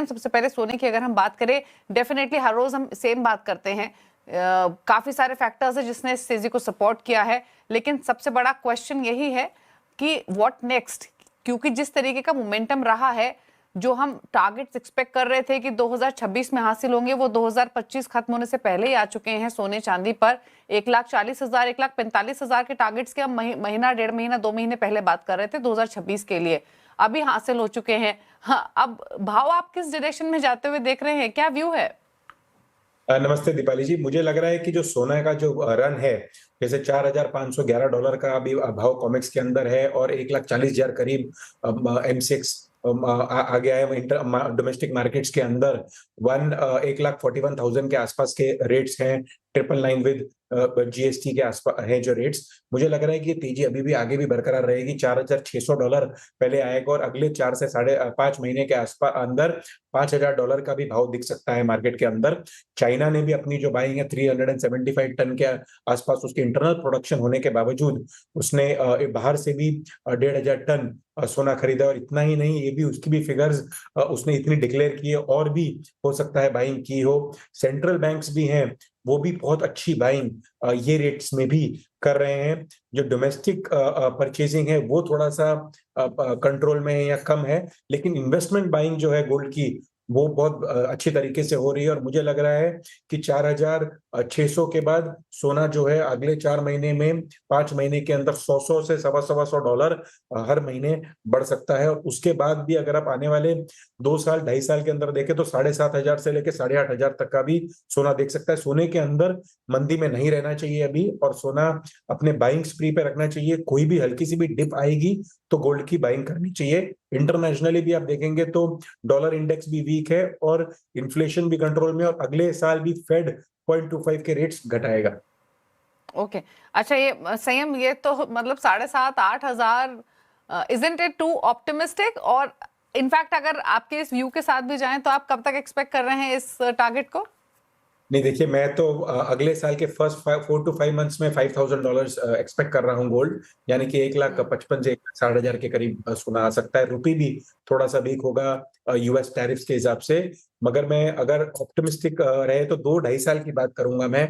सयम, सबसे पहले सोने की अगर हम बात करें, डेफिनेटली हर रोज हम सेम बात करते हैं, काफी सारे फैक्टर्स है जिसने इस तेजी को सपोर्ट किया है, लेकिन सबसे बड़ा क्वेश्चन यही है कि व्हाट नेक्स्ट, क्योंकि जिस तरीके का मोमेंटम रहा है, जो हम टारगेट्स एक्सपेक्ट कर रहे थे कि 2026 में हासिल होंगे, वो 2025 खत्म होने से पहले ही आ चुके हैं सोने चांदी पर। 1,40,000 1,45,000 के टारगेट्स की हम महीना, 1.5 महीना, 2 महीने पहले बात कर रहे थे 2026 के लिए, अभी हासिल हो चुके हैं। हाँ, अब भाव आप किस डायरेक्शन में जाते हुए देख रहे हैं, क्या व्यू है? नमस्ते दीपाली जी, मुझे लग रहा है कि जो सोना का जो रन है, जैसे $4,511 का अभी भाव कॉमेक्स के अंदर है और 1,40,000 करीब एमसीएक्स आ गया है डोमेस्टिक मार्केट्स के अंदर। 1,41,000 के आसपास के रेट्स हैं, 999 विद जीएसटी के आसपास है जो रेट्स। मुझे लग रहा है कि ये तेजी अभी भी आगे भी बरकरार रहेगी। $4,600 पहले आएगा और अगले 4 से 5.5 महीने के आसपास अंदर $5,000 का भी भाव दिख सकता है मार्केट के अंदर। चाइना ने भी अपनी जो बाइंग है 375 टन के आसपास उसके इंटरनल प्रोडक्शन होने के बावजूद उसने बाहर से भी 1,500 टन सोना खरीदा, और इतना ही नहीं, ये भी उसकी भी फिगर्स उसने इतनी डिक्लेयर की है, और भी हो सकता है बाइंग की हो। सेंट्रल बैंक्स भी हैं, वो भी बहुत अच्छी बाइंग ये रेट्स में भी कर रहे हैं। जो डोमेस्टिक परचेजिंग है वो थोड़ा सा कंट्रोल में है या कम है, लेकिन इन्वेस्टमेंट बाइंग जो है गोल्ड की वो बहुत अच्छी तरीके से हो रही है। और मुझे लग रहा है कि 4,600 के बाद सोना जो है अगले 4 महीने में, 5 महीने के अंदर 100 से $1,200 हर महीने बढ़ सकता है। और उसके बाद भी अगर आप आने वाले 2 साल 2.5 साल के अंदर देखें तो 7,500 से लेकर 8,500 तक का भी सोना देख सकता है। सोने के अंदर मंदी में नहीं रहना चाहिए अभी, और सोना अपने बाइंग स्प्री पे रखना चाहिए। कोई भी हल्की सी भी डिप आएगी तो गोल्ड की बाइंग करनी चाहिए। इंटरनेशनली भी आप देखेंगे तो डॉलर इंडेक्स भी वीक है और इन्फ्लेशन भी कंट्रोल में, और अगले साल भी फेड 0.25 के रेट्स घटाएगा। ओके, अच्छा, ये संयम, ये तो मतलब 7,500-8,000, इजंट इट टू ऑप्टिमिस्टिक? और इनफैक्ट अगर आपके इस व्यू के साथ भी जाएं तो आप कब तक एक्सपेक्ट कर रहे हैं इस टारगेट को? नहीं, देखिए, मैं तो अगले साल के फर्स्ट 4 to 5 मंथ्स में $5,000 एक्सपेक्ट कर रहा हूँ गोल्ड, यानी कि 1,55,000 से 1,60,000 के करीब सोना आ सकता है। रुपी भी थोड़ा सा वीक होगा यूएस टैरिफ्स के हिसाब से, मगर मैं अगर ऑप्टिमिस्टिक रहे तो 2-2.5 साल की बात करूंगा मैं।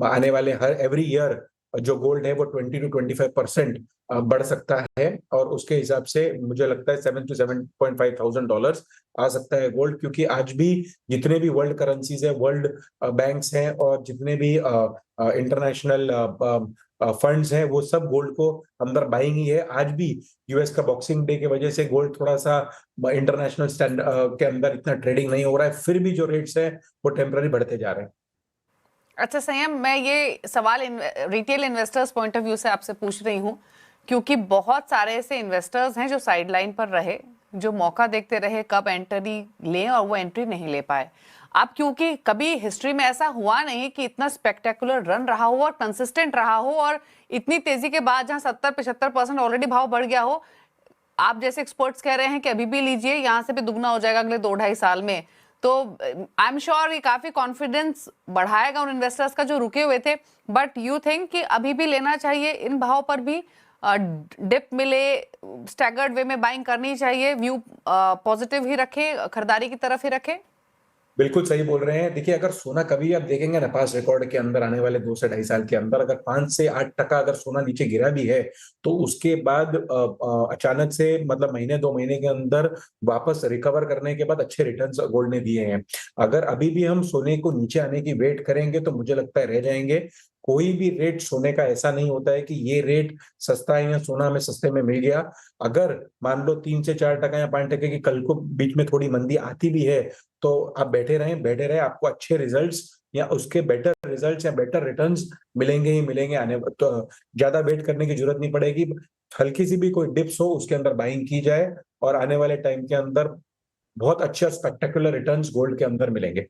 आने वाले हर एवरी ईयर जो गोल्ड है वो 20 to 25% बढ़ सकता है, और उसके हिसाब से मुझे लगता है $7,000 to $7,500 आ सकता है गोल्ड, क्योंकि आज भी जितने भी वर्ल्ड करेंसीज है, वर्ल्ड बैंक्स हैं, और जितने भी इंटरनेशनल फंड्स हैं, वो सब गोल्ड को अंदर बाइंग ही है। आज भी यूएस का बॉक्सिंग डे की वजह से गोल्ड थोड़ा सा इंटरनेशनल स्टैंड के अंदर इतना ट्रेडिंग नहीं हो रहा है, फिर भी जो रेट्स है वो टेम्पररी बढ़ते जा रहे हैं। अच्छा संयम, मैं ये सवाल retail investors point of view से आपसे पूछ रही हूँ, क्योंकि बहुत सारे ऐसे इन्वेस्टर्स हैं जो साइडलाइन पर रहे, जो मौका देखते रहे कब एंट्री लें, और वो एंट्री नहीं ले पाए। अब क्योंकि कभी हिस्ट्री में ऐसा हुआ नहीं कि इतना स्पेक्टेकुलर रन रहा हो और कंसिस्टेंट रहा हो, और इतनी तेजी के बाद जहां 70-75% ऑलरेडी भाव बढ़ गया हो, आप जैसे एक्सपर्ट्स कह रहे हैं कि अभी भी लीजिए, यहां से भी दुगना हो जाएगा अगले 2-2.5 साल में, तो आई एम श्योर ये काफी कॉन्फिडेंस बढ़ाएगा उन इन्वेस्टर्स का जो रुके हुए थे। बट यू थिंक कि अभी भी लेना चाहिए इन भाव पर भी, डिप मिले स्टैगर्ड वे में बाइंग करनी चाहिए, व्यू पॉजिटिव ही रखें, खरीदारी की तरफ ही रखें? बिल्कुल सही बोल रहे हैं। देखिए, अगर सोना कभी आप देखेंगे ना पास रिकॉर्ड के अंदर आने वाले 2 से 2.5 साल के अंदर, अगर 5 से 8% अगर सोना नीचे गिरा भी है, तो उसके बाद अचानक से, मतलब महीने 2 महीने के अंदर वापस रिकवर करने के बाद अच्छे रिटर्न्स गोल्ड ने दिए हैं। अगर अभी भी हम सोने को नीचे आने की वेट करेंगे तो मुझे लगता है रह जाएंगे। कोई भी रेट सोने का ऐसा नहीं होता है कि ये रेट सस्ता है या सोना हमें सस्ते में मिल गया। अगर मान लो 3 से 4% या 5% की कल को बीच में थोड़ी मंदी आती भी है, तो आप बैठे रहें, आपको अच्छे रिजल्ट्स या उसके बेटर रिजल्ट्स या बेटर रिटर्न्स मिलेंगे ही मिलेंगे। आने तो ज्यादा वेट करने की जरूरत नहीं पड़ेगी। हल्की सी भी कोई डिप्स हो उसके अंदर बाइंग की जाए, और आने वाले टाइम के अंदर बहुत अच्छा स्पेक्टेकुलर रिटर्न्स गोल्ड के अंदर मिलेंगे।